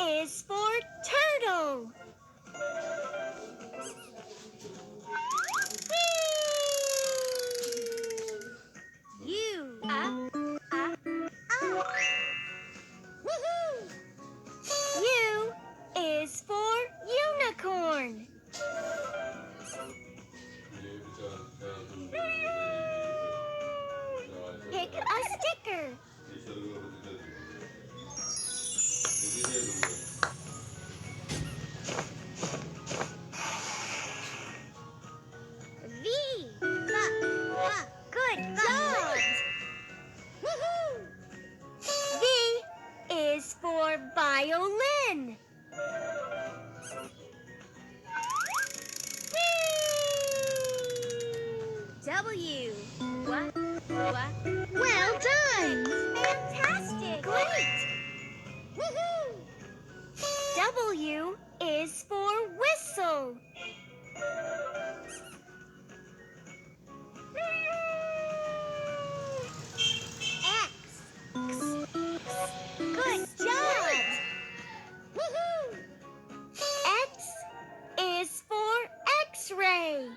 is for turtle. U. Woohoo! U is for unicorn. Pick a sticker. V. Good job. Woohoo! V is for violin. W. Well done. Fantastic. Great. Woohoo! W is for whistle. X. Good job. Woohoo! X is for X-ray.